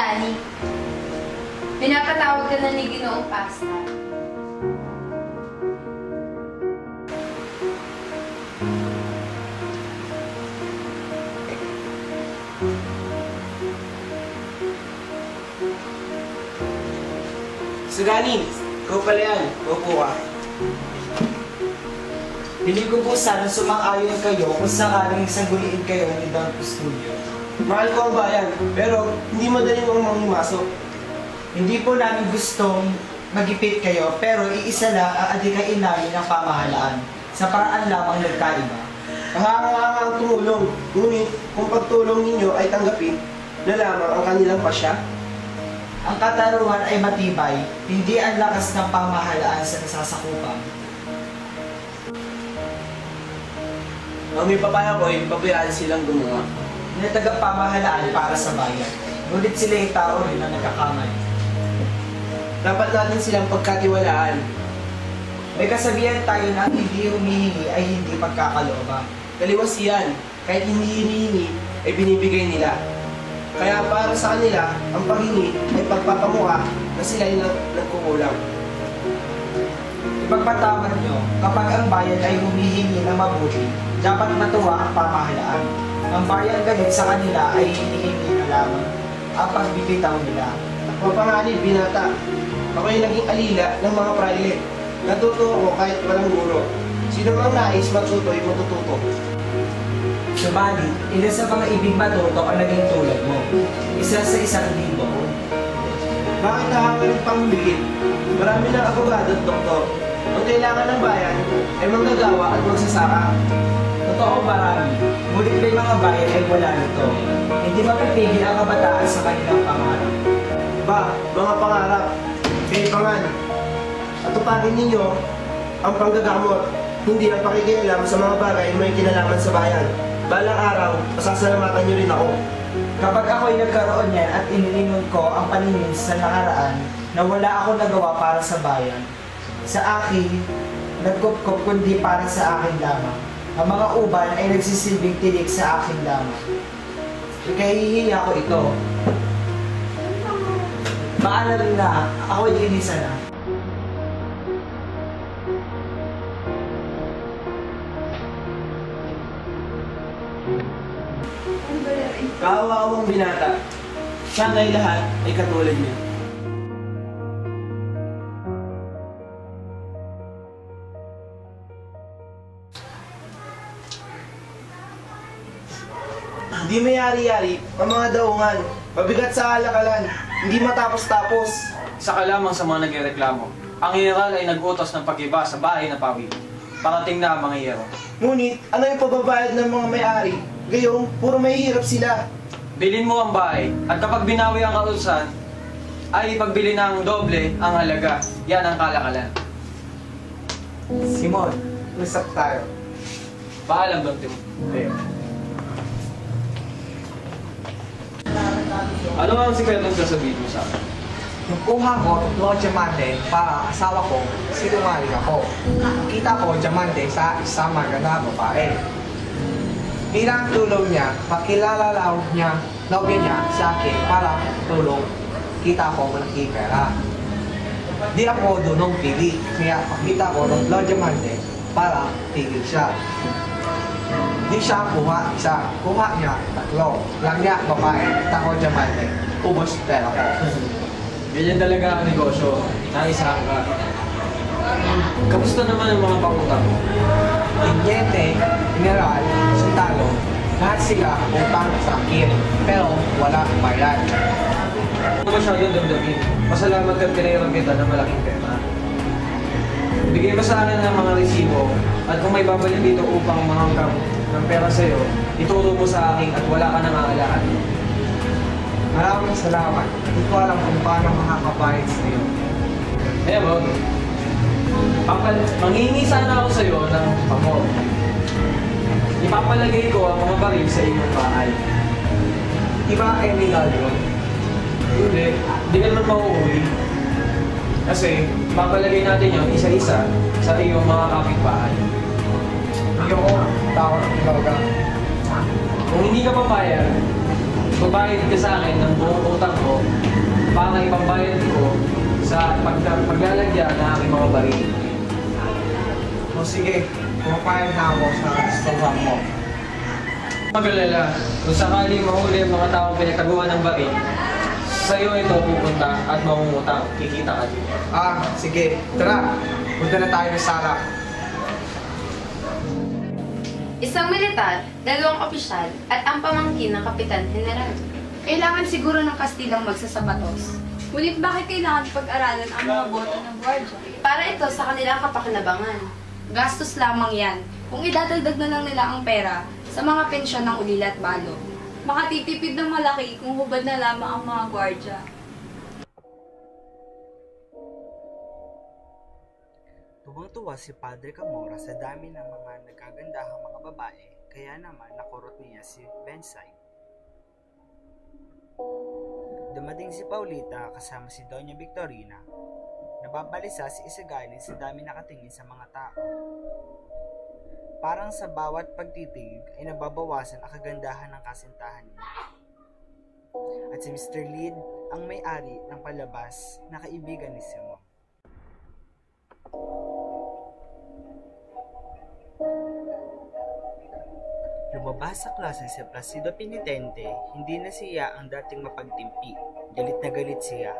Danny. Pinapatawag ka na ni Ginoong Pasta. So Danny, ikaw pala yan. Upo ka. Hindi ko po sana sumang-ayon kayo kung sakaling sangguliin kayo ni Don Custodio. Mahal ko ang bayan, pero hindi madali mong manghimasok. Hindi po namin gustong magipit kayo, pero iisa lang ang adikain namin ng pamahalaan. Sa paraan lamang nagkaiba. Kahanga-hanga ang tumulong, ngunit kung pagtulong ninyo ay tanggapin na lamang ang kanilang pasya. Ang katarungan ay matibay, hindi ang lakas ng pamahalaan sa nasasakupan. Ang may papaya ko ay pabayaan silang gumawa. Pamahalaan para sa bayan. Ngunit sila ay tao rin na nagkakamay. Dapat natin silang pagkatiwalaan. May kasabihan tayo na ang hindi humihingi ay hindi pagkakalooban. Kaliwas yan, kahit hindi hinihingi, ay binibigay nila. Kaya para sa kanila, ang paghingi ay pagpapamukha na sila ay nagkukulang. Ipagpatawad nyo, kapag ang bayan ay humihingi ng mabuti, dapat matuwa ang pamahalaan. Ang bayan galit sa kanila ay hinihingi na lamang ang pagbibitaw nila. Mapanganib, binata. Ako ay naging alila ng mga praile. Natuto ako kahit walang guro. Sino mang nais matuto ay matututo. Subalit, ilan sa mga ibig matuto ang naging tulad mo. Isa sa 1,000. Bakit nakakalit pang humigit? Marami ng abogado at doktor. Ang kailangan ng bayan ay manggagawa at magsasaka. Totoo marami, ngunit may mga bayan ay wala nito. Hindi mapipigil ang kabataan sa kanilang pangarap. Ba, mga pangarap, kailangan. At tupagin ninyo ang panggagamot, hindi ang pakikialam sa mga bagay na may kinalaman sa bayan. Balang araw, pasasalamatan niyo rin ako. Kapag ako'y nagkaroon yan at inilingon ko ang paningin sa nakaraan na wala akong nagawa para sa bayan, sa akin, nagkupkup kundi para sa akin lamang. Ang mga uban ay nagsisilbing tinik sa akin lamang. Ikahihiya ko ito. Maalala na, ako'y inisa na. Kaawawang binata, siya ay lahat ay katulad niya. Hindi mayari-yari ang mga daungan, mabigat sa alakalan, hindi matapos-tapos. Isa ka lamang sa mga nagreklamo. Ang general ay nag-utos ng pag-iba sa bahay na Pawi. Parating na ang mga hiyero. Ngunit, ano yung pababayad ng mga may-ari? Gayong, puro mahihirap sila. Bilin mo ang bahay at kapag binawi ang kautusan, ay pagbili ng doble ang halaga. Yan ang kalakalan. Simon, usap tayo. Paalam, Don Tim. Ano ang sikretong sasabihin mo sa akin? Nung kuha ko, Lord Diamante, para asawa ko, sinungaling ako. Kita ko, Diamante, sa isang maganda babae. Bilang tulong niya, makilala lang niya, nobya niya sa akin para tulong. Kita ko malaki pera. Di ako dunong pili, kaya pakita ko ng Lord Diamante para tigil siya. Di siya kuha isa, kuha niya 3. Lang niya babae, tako Diamante, ubos pera ko. Ganyan talaga ang negosyo. Naisahan ka. Kamusta naman ang mga pangutang mo? Inyete, General, Sundalo, lahat sila utang sa akin, pero wala bayad. Ano masyado damdamin? Pasalamat at pinairam kita ng malaking pera. Bigay mo sa akin ng mga resibo at kung may babalik dito upang mahanggang ng pera sa'yo, ituro mo sa akin at wala ka nang aalaan. Maraming salamat. Hindi ko alam kung paano makakabayad sa iyo. Kaya ba? Manghingi sana ako sa'yo ng pamor. Ipapalagay ko ang mga baril sa iyong bahay. Di ba illegal yun? Hindi ka naman mauuwi. Kasi papalagay natin yun isa-isa sa iyong mga kapitbahay. Hindi ako tawag ng ibaga. Kung hindi ka papayag, magbabayad ka sa akin ng buong utang ko para ipambayad ko sa paglalagyan ng aking mga baril. O sige, pumapayag na ako sa restaurant mo. Magalala, kung sakali mahuli ang mga taong pinagkagawa ng baril, sa iyo ito pupunta at mangungutang. Kikita ka dito. Sige. Tara, punta na tayo sa Sarah. Isang militar, 2 opisyal, at ang pamangkin ng Kapitan General. Kailangan siguro ng Kastilang magsasapatos. Ngunit bakit kailangan pag-aralan ang mga boto ng gwardya? Para ito sa kanilang kapakinabangan. Gastos lamang yan. Kung idadagdag na lang nila ang pera sa mga pensyon ng ulila at balo, makatitipid ng malaki kung hubad na lamang ang mga gwardya. Tuwang-tuwa si Padre Camora sa dami ng mga nagkagandahang mga babae, kaya naman nakurot niya si Bensay. Dumating si Paulita kasama si Doña Victorina. Nababalisa si Isagani sa dami nakatingin sa mga tao. Parang sa bawat pagtitig ay nababawasan ang kagandahan ng kasintahan niya. At si Mr. Lid ang may-ari ng palabas na kaibigan ni Simon. Lumabas sa klase si Placido Penitente, hindi na siya ang dating mapagtimpi. Galit na galit siya.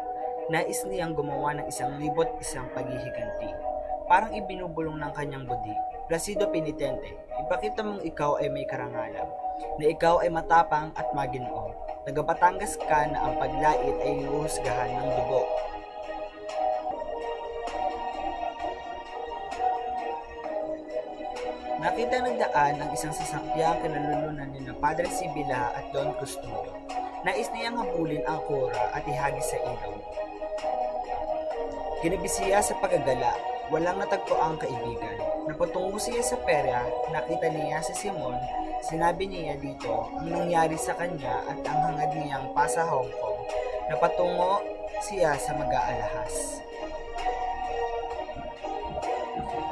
Nais niyang gumawa ng 1,001 paghihiganti. Parang ibinubulong ng kanyang budi. Placido Penitente, ipakita mong ikaw ay may karangalan, na ikaw ay matapang at maginoo. Taga Batangas ka na ang paglait ay iuhusgahan ng dugo. Nakita ng daan ang isang sasakyang kinalulunan ni Padre Sibila at Don Custodio. Nais niyang habulin ang kura at ihagis sa ilog. Ginabi siya sa pagagala, walang natagpo ang kaibigan. Napatungo siya sa perya, nakita niya si Simon, sinabi niya dito ang nangyari sa kanya at ang hangad niyang pasa Hong Kong. Napatungo siya sa mag-aalahas.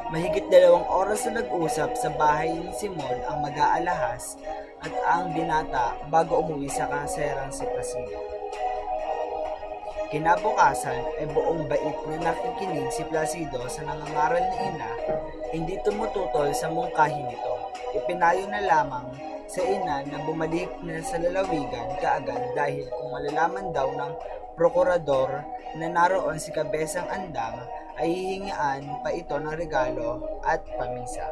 Mahigit 2 oras na nag-usap sa bahay ni Simon ang mag-aalahas at ang binata bago umuwi sa kaseran si Placido. Kinabukasan ay buong bait na nakikinig si Placido sa nangangaral na ina, hindi tumututol sa mungkahi nito. Ipinayo na lamang sa ina na bumalik na sa lalawigan kaagad dahil kung malalaman daw ng prokurador na naroon si Kabesang Andang, ay hihingian pa ito ng regalo at pamisa.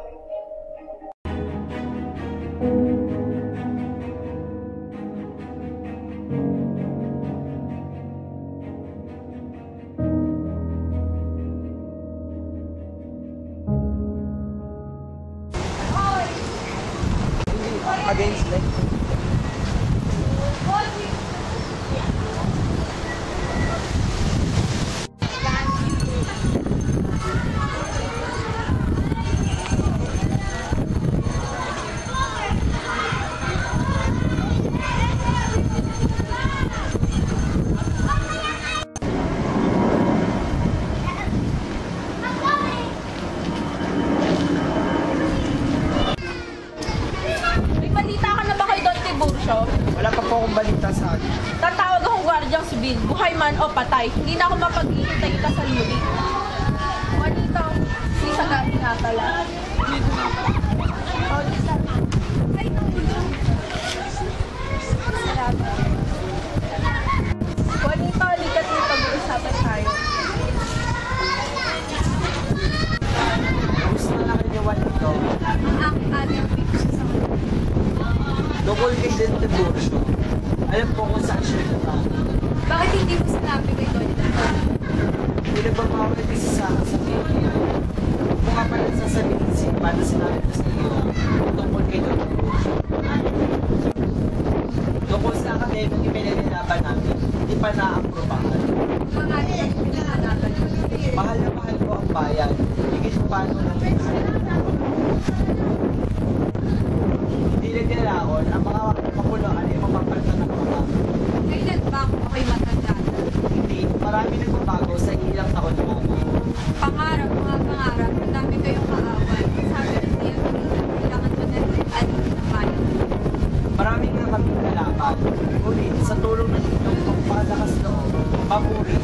Against like Wala pa po akong balita sa akin. Tatawag akong gwardyang sibil, buhay man o patay. Hindi na ako mapag-ihintay ka sa luli. Juanito, si Sagani nga pala. Paulita. Ay, nahulog. Salamat. Juanito, likat mo pag-uusapan tayo. Gusto na lang ni Juanito. Ang aking picture sa kanila. Tungkol kay Dente Burso. Alam po kung saan siya nagtatapos. Bakit hindi mo sinabi kay Donita? Pinagbabawal kasi sa akin sa media. Kung nga pala sasabihin siya, paano sinabi ko sa iyo tungkol kay Dente Burso. Tungkol sa akademya yung pinaginapan namin, hindi pa na-aprobahan. Mga ating pinaganapan. Mahal na mahal ko ang bayan. Higit paano ng hindi nagdalaon ang mga mapulaan ay mapapalitan ng mga Kailan ba ako ako'y matanda? hindi. Marami nagbabago sa ilang taon lamang. Pangarap, mga pangarap. Ang dami kayong kaaway. Sabi na siya, kailangan mo na rin aling ng bayan. Marami nga kaming kalaban. Ngunit sa tulong ng inyong pagpalakas loob, papuri